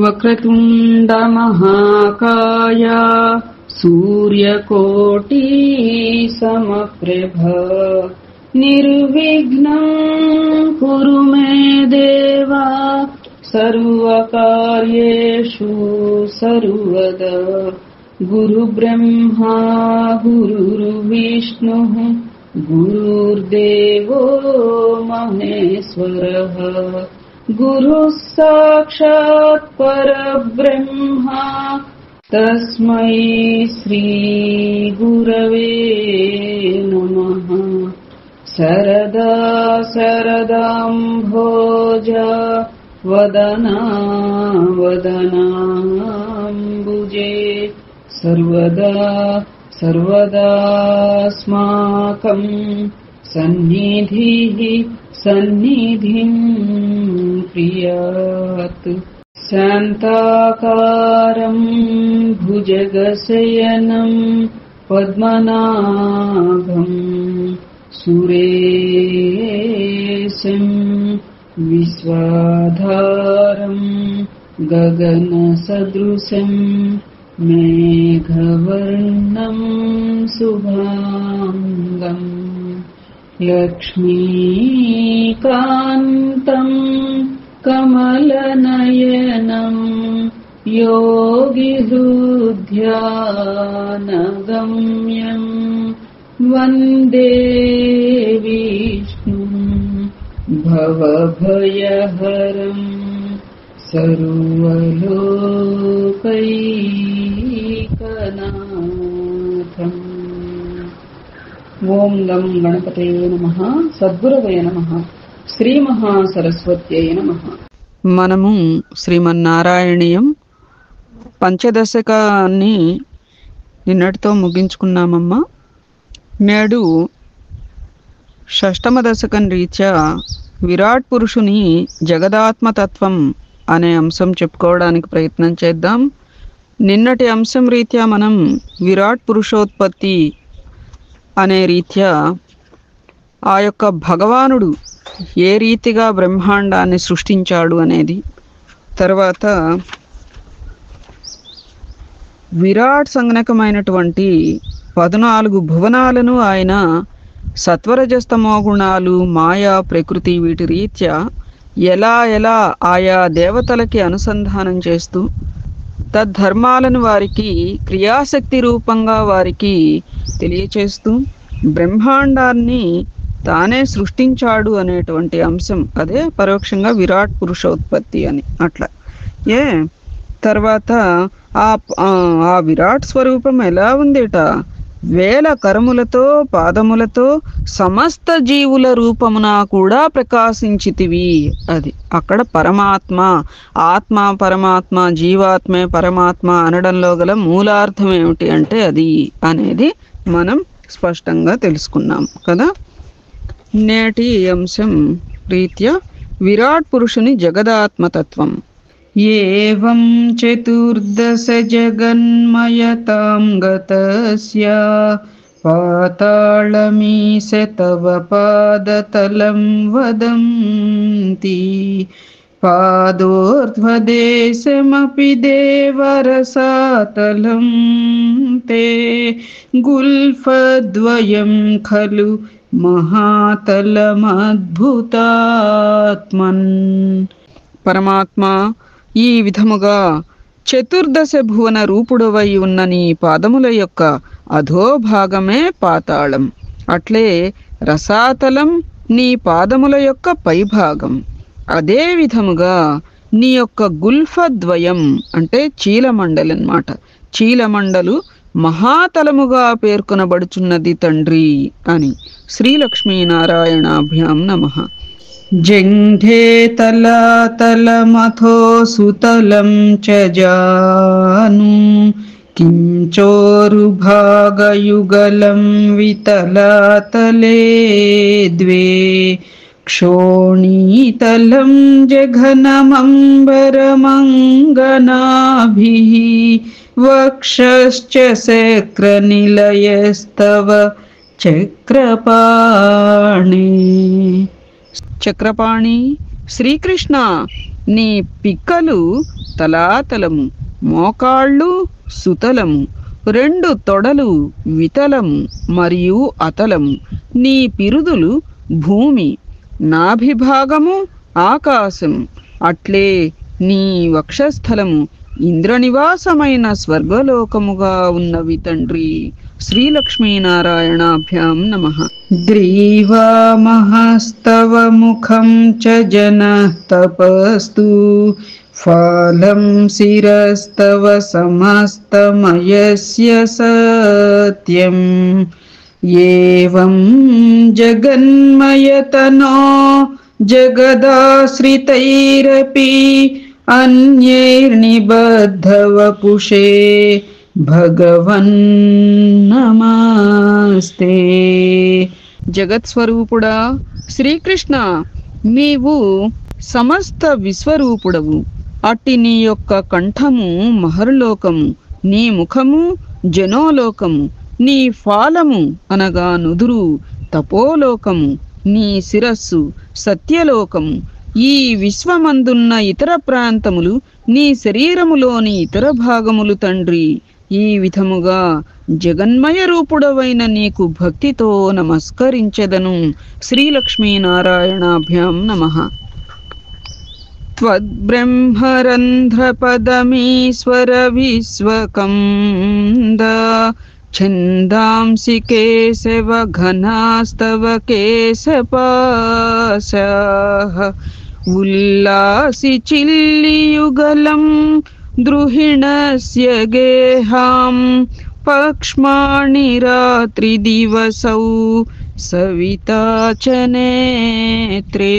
వక్రతుండ మహాకాయ సూర్యకోటి సమప్రభ నిర్విఘ్నం కురు మే దేవా సర్వకార్యేషు సర్వదా. గురు బ్రహ్మా గురుర్విష్ణుః గురుర్దేవో మహేశ్వరః. గురుః సాక్షాత్ పరబ్రహ్మ తస్మై శ్రీ గురవే నమః. శరదా శరదాంభోజ వదనా వదనాంబుజే సర్వదా సర్వదాస్మాకం సన్నిధిః సన్నిధిం ప్రియాత్. శాంతాకారం భుజగశయనం పద్మనాభం సురేశం విశ్వాధారం గగనసదృశం మేఘవర్ణం శుభాంగం. లక్ష్మీకాంతం కమలనయనం యోగిహృద్యానగమ్యం వందే విష్ణుం భవభయహరం సర్వలోకైకనాథం. ఓం గం గణపతయే నమః. సద్గురవే నమః. శ్రీ మహాసరస్వత్యై నమః. మనము శ్రీమన్నారాయణీయం పంచదశకాన్ని నిన్నటితో ముగించుకున్నామమ్మా. నేడు షష్టమ దశకం రీత్యా విరాట్ పురుషుని జగదాత్మతత్వం అనే అంశం చెప్పుకోవడానికి ప్రయత్నం చేద్దాం. నిన్నటి అంశం రీత్యా మనం విరాట్ పురుషోత్పత్తి అనే రీత్యా ఆ యొక్క భగవానుడు ఏ రీతిగా బ్రహ్మాండాన్ని సృష్టించాడు అనేది, తర్వాత విరాట్ సంజ్ఞకమైనటువంటి 14 భువనాలను ఆయన సత్వరజస్తమో గుణాలు, మాయా, ప్రకృతి వీటి రీత్యా ఎలా ఎలా ఆయా దేవతలకి అనుసంధానం చేస్తూ తద్ధర్మాలను వారికి క్రియాశక్తి రూపంగా వారికి తెలియచేస్తూ బ్రహ్మాండాన్ని తానే సృష్టించాడు అనేటువంటి అంశం, అదే పరోక్షంగా విరాట్ పురుషోత్పత్తి అని. అట్లా తర్వాత ఆ విరాట్ స్వరూపం ఎలా ఉందేట, వేల కరములతో పాదములతో సమస్త జీవుల రూపమున కూడా ప్రకాశించితివి. అది అక్కడ పరమాత్మ, ఆత్మ పరమాత్మ, జీవాత్మే పరమాత్మ అనడంలో గల మూలార్థం ఏమిటి అంటే అది అనేది మనం స్పష్టంగా తెలుసుకున్నాం కదా. నేటి అంశం రీత్యా విరాట్ పురుషుని జగదాత్మతత్వం. ఏవం చతుర్దశ జగన్మయతాం గతస్య పాతాళమీశ తవ పాదతలం వదంతి పాదోర్ధ్వదేశమపి దేవరసాతలం తే గుల్ఫద్వయం ఖలు మహాతలమద్భుతాత్మన్. పరమాత్మ ఈ విధముగా చతుర్దశ భువన రూపుడవై ఉన్న నీ పాదముల యొక్క అధోభాగమే పాతాళం, అట్లే రసాతలం నీ పాదముల యొక్క పైభాగం. అదే విధముగా నీ యొక్క గుల్ఫద్వయం అంటే చీలమండలి అన్నమాట. చీలమండలు మహాతలముగా పేర్కొనబడుచున్నది తండ్రి అని. శ్రీలక్ష్మీనారాయణాభ్యాం నమః. జంఘే తలాతలమథో సుతలం చ జాను కించోరుభాగయుగలం వితలాతలే ద్వే క్షోణీతలం జఘనమంబరమంగనాభిః వక్షశ్చ శక్రనిలయస్తవ చక్రపాణి. చక్రపాణి శ్రీకృష్ణ, నీ పిక్కలు తలాతలము, మోకాళ్ళు సుతలము, రెండు తొడలు వితలము మరియు అతలము, నీ పిరుదులు భూమి, నాభిభాగము ఆకాశము, అట్లే నీ వక్షస్థలము ఇంద్రనివాసమైన స్వర్గలోకముగా ఉన్నవి తండ్రి. శ్రీలక్ష్మీనారాయణాభ్యాం నమః. గ్రీవామహస్తవ ముఖం చ జనః తపస్తు ఫాలం శిరస్తవ సమస్తమయస్య సత్యం ఏవం జగన్మయతనో జగదాశ్రితైరపి అన్యైర్నిబద్ధవపుషే భగవన్ నమస్తే. జగత్స్వరూపుడా శ్రీకృష్ణ, నీవు సమస్త విశ్వరూపుడవు. అట్టి నీ యొక్క కంఠము మహర్లోకము, నీ ముఖము జనోలోకము, నీ ఫాలము అనగా నుదురు తపోలోకము, నీ శిరస్సు సత్యలోకము. ఈ విశ్వమందున్న ఇతర ప్రాంతములు నీ శరీరములోని ఇతర భాగములు తండ్రి. ఈ విధముగా జగన్మయ రూపుడవైన నీకు భక్తితో నమస్కరించెదను. శ్రీలక్ష్మీనారాయణాభ్యాం నమః. త్వద్బ్రహ్మరంధ్రపదమీశ్వర విశ్వకంద ఛందాంసి కేశవ ఘనాస్తవ కేశపాశాః ఉల్లాసి చిల్లియుగలం ద్రుహిణస్య గేహాం పక్ష్మాణి రాత్రి దివసౌ సవితా చ నేత్రే.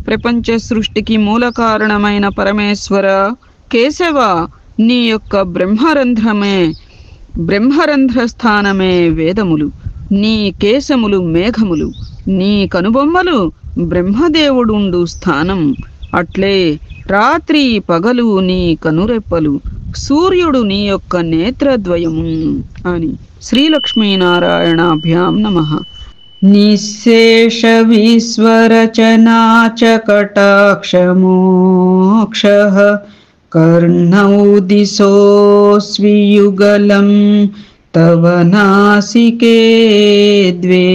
ప్రపంచ సృష్టికి మూల కారణమైన పరమేశ్వర కేశవ, నీ యొక్క బ్రహ్మరంధ్ర స్థానమే వేదములు, నీ కేశములు మేఘములు, నీ కనుబొమ్మలు బ్రహ్మదేవుడుండు స్థానం. అట్లే రాత్రి పగలు నీ కనురెప్పలు, సూర్యుడు నీ యొక్క నేత్రద్వయము అని. శ్రీలక్ష్మీనారాయణాభ్యాం నమః. నిశేష విశ్వరచనా చ కటాక్షమోక్షః కర్ణౌ దిశోస్వియుగలం తవ నాసికే ద్వే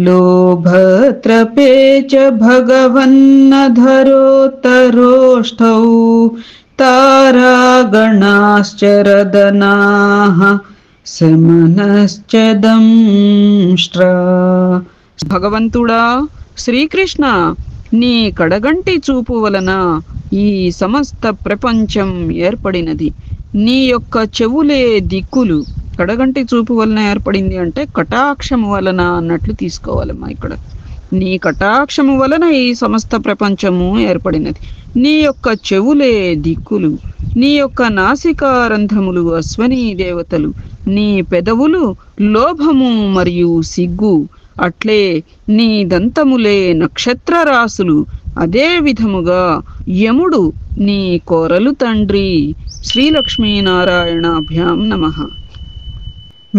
లోభత్రపే చ భగవన్నధరోత్తరోష్ఠౌ తారాగణాశ్చరదనాః సమనశ్చ దంష్ట్రా. భగవంతుడా శ్రీకృష్ణ, నీ కడగంటి చూపు వలన ఈ సమస్త ప్రపంచం ఏర్పడినది. నీ యొక్క చెవులే దిక్కులు. కడగంటి చూపు వలన ఏర్పడింది అంటే కటాక్షము వలన అన్నట్లు తీసుకోవాలమ్మా. ఇక్కడ నీ కటాక్షము వలన ఈ సమస్త ప్రపంచము ఏర్పడినది. నీ యొక్క చెవులే దిక్కులు, నీ యొక్క నాసికారంధ్రములు అశ్వనీ దేవతలు, నీ పెదవులు లోభము మరియు సిగ్గు, అట్లే నీ దంతములే నక్షత్ర రాసులు, అదే విధముగా యముడు నీ కోరలు తండ్రి. శ్రీలక్ష్మీనారాయణాభ్యాం నమః.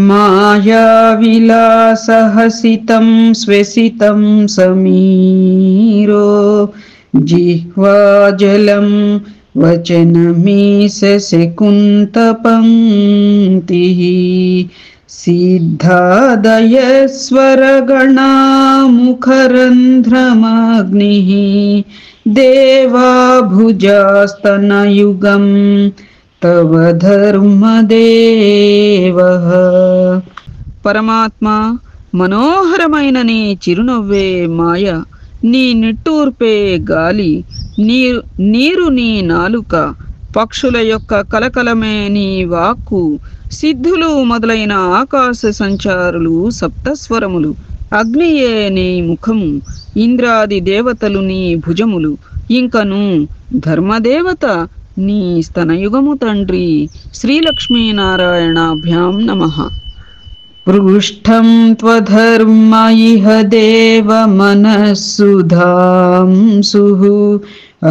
మాయా విలాసహసితం స్వసితం సమీరో జిహ్వాజలం వచనమీశ శకుంత పంక్తిః సిద్ధాదయస్వరగణా ముఖరంధ్రమగ్నిః దేవాభుజాస్తనయుగం తవ ధర్మదేవః. పరమాత్మ, మనోహరమైన నీ చిరునవ్వే మాయ, నీ నిట్టూర్పే గాలి, నీరు నీ నాలుక, పక్షుల యొక్క కలకలమే నీ వాక్కు, సిద్ధులు మొదలైన ఆకాశ సంచారులు సప్తస్వరములు, అగ్నియే నీ ముఖము, ఇంద్రాది దేవతలు నీ భుజములు, ఇంకను ధర్మదేవత నీ స్తనయుగము తండ్రి. శ్రీలక్ష్మీనారాయణాభ్యాం నమః. పృష్ఠం త్వధర్మ ఇహ దేవ మనస్సుధాంసుః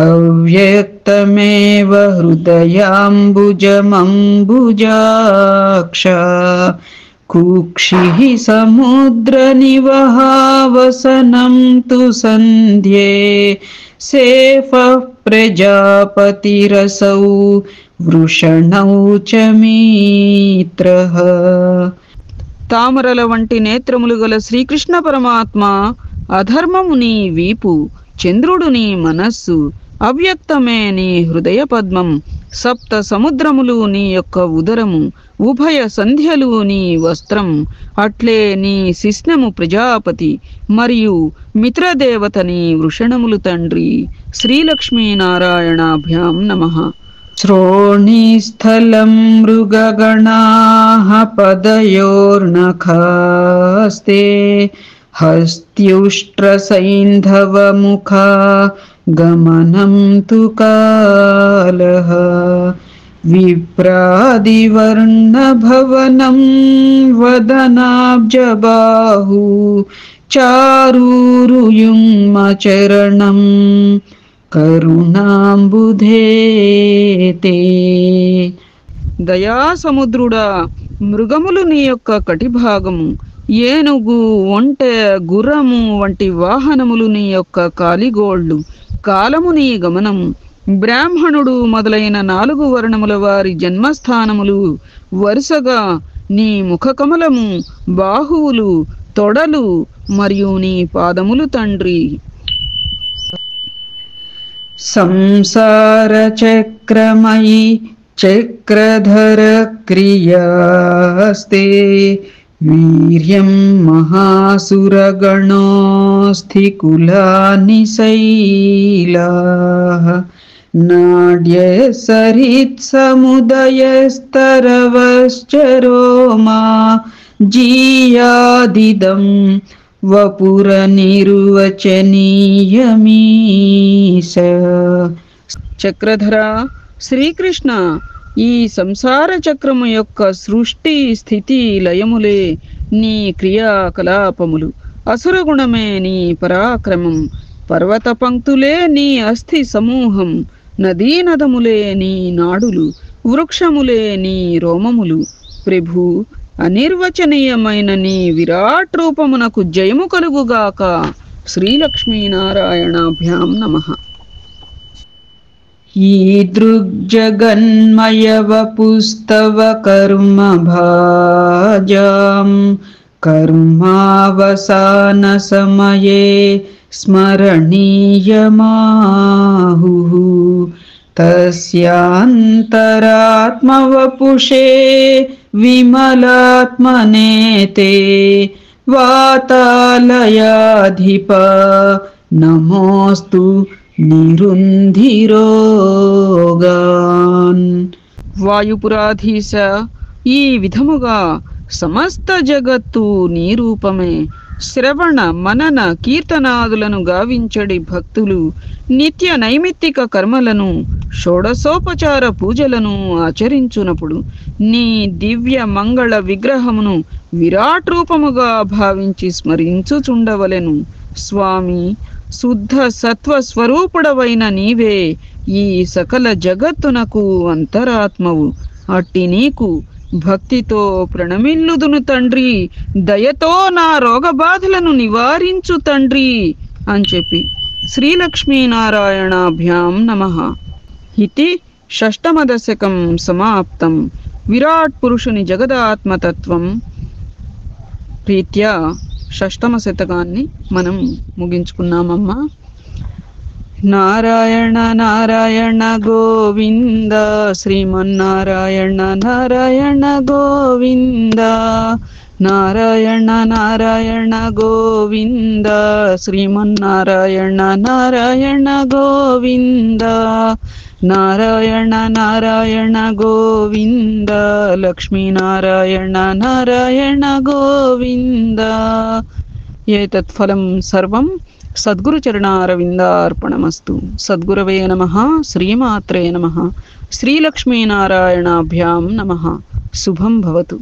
అవ్యక్తమేవ హృదయాంబుజమంబుజాక్ష कुक्षिः समुद्रनिवहावसनं तु सन्ध्ये सेफः प्रजापतिरसौ వృషణౌ చ మిత్రః. తామరల వంటి నేత్రములు గల శ్రీకృష్ణ పరమాత్మ అధర్మము నీ వీపు, చంద్రుడు నీ మనస్సు, అవ్యక్తమే నీ హృదయ పద్మం, సప్త సముద్రములు నీ యొక్క ఉదరము, ఉభయ సంధ్యలు నీ వస్త్రం, అట్లే నీ శిష్ణము ప్రజాపతి మరియు మిత్రదేవత నీ వృషణములు తండ్రి. శ్రీలక్ష్మీనారాయణాభ్యాం నమః. శ్రోణీస్థలం మృగగణాః పదయోర్నఖాస్తే హస్త్యుష్ట్రసైంధవముఖా గమనం తు కాలః. విప్రాదివర్ణభవనం వదనాబ్జబాహు చారూరుయుమచరణం కరుణాంబుధేతే. దయాసముద్రుడా, మృగములు నీ యొక్క కటిభాగము, ఏనుగు, ఒంటె, గుర్రము వంటి వాహనములు నీ యొక్క కాలిగోళ్లు, కాలము నీ గమనము, బ్రాహ్మణుడు మొదలైన 4 వర్ణముల వారి జన్మస్థానములు, వరుసగా నీ ముఖకమలము, బాహువులు, తొడలు మరియు నీ పాదములు తండ్రి. సంసార చక్రమయి చక్రధర క్రియాస్తే వీర్యం మహాసురగణోస్థి కులాని శైలాః. నాడ్య సరిత్ సముదయస్తరవశ్చరోమా జీయాదిదం వపుర నిర్వచనీయమీశ. చక్రధర శ్రీకృష్ణ, ఈ సంసార చక్రము యొక్క సృష్టి స్థితి లయములే నీ క్రియాకలాపములు, అసురగుణమే నీ పరాక్రమం, పర్వత పంక్తులే నీ అస్థి సమూహం, నదీనదములే నీ నాడులు, వృక్షములే నీ రోమములు. ప్రభు, అనిర్వచనీయమైన నీ విరాట్ రూపమునకు జయము కలుగుగాక. శ్రీలక్ష్మీనారాయణాభ్యాం నమః. ఈదృగ్జగన్మయవపుస్తవ కర్మ భాజాం కర్మావసాన సమయే స్మరణీయమాహుః. తస్యాంతరాత్మవపుషే విమలాత్మనేతే వాతాలయాధిప నమోస్తు నిరుంధిరోగాన్. వాయుపురాధీశ, ఈ విధముగా సమస్త జగత్తు నీ రూపమే. శ్రవణ మనన కీర్తనాదులను గావించడి భక్తులు నిత్య నైమిత్తిక కర్మలను, షోడశోపచార పూజలను ఆచరించునప్పుడు నీ దివ్య మంగళ విగ్రహమును విరాట్ రూపముగా భావించి స్మరించుచుండవలెను. స్వామి, శుద్ధ సత్వ స్వరూపుడవైన నీవే ఈ సకల జగత్తునకు అంతరాత్మవు. అట్టి నీకు భక్తితో ప్రణమిల్లుదును తండ్రి. దయతో నా రోగబాధలను నివారించు తండ్రి అని చెప్పి శ్రీలక్ష్మీనారాయణాభ్యాం నమః. ఇతి షష్టమ దశకం సమాప్తం. విరాట్ పురుషుని జగదాత్మతత్వం ప్రీత్యా షష్టమ శతకాన్ని మనం ముగించుకున్నామమ్మా. నారాయణ నారాయణ గోవింద, శ్రీమన్నారాయణ నారాయణ గోవింద, నారాయణ నారాయణ గోవింద, శ్రీమన్నారాయణ నారాయణ గోవింద, నారాయణ నారాయణ గోవింద, లక్ష్మీనారాయణ నారాయణ గోవింద. ఏతత్ఫలం సర్వం సద్గురుచరణారవిందార్పణమస్తు. సద్గురవే నమః. శ్రీమాత్రే నమః. శ్రీలక్ష్మీనారాయణాభ్యాం నమః. శుభం భవతు.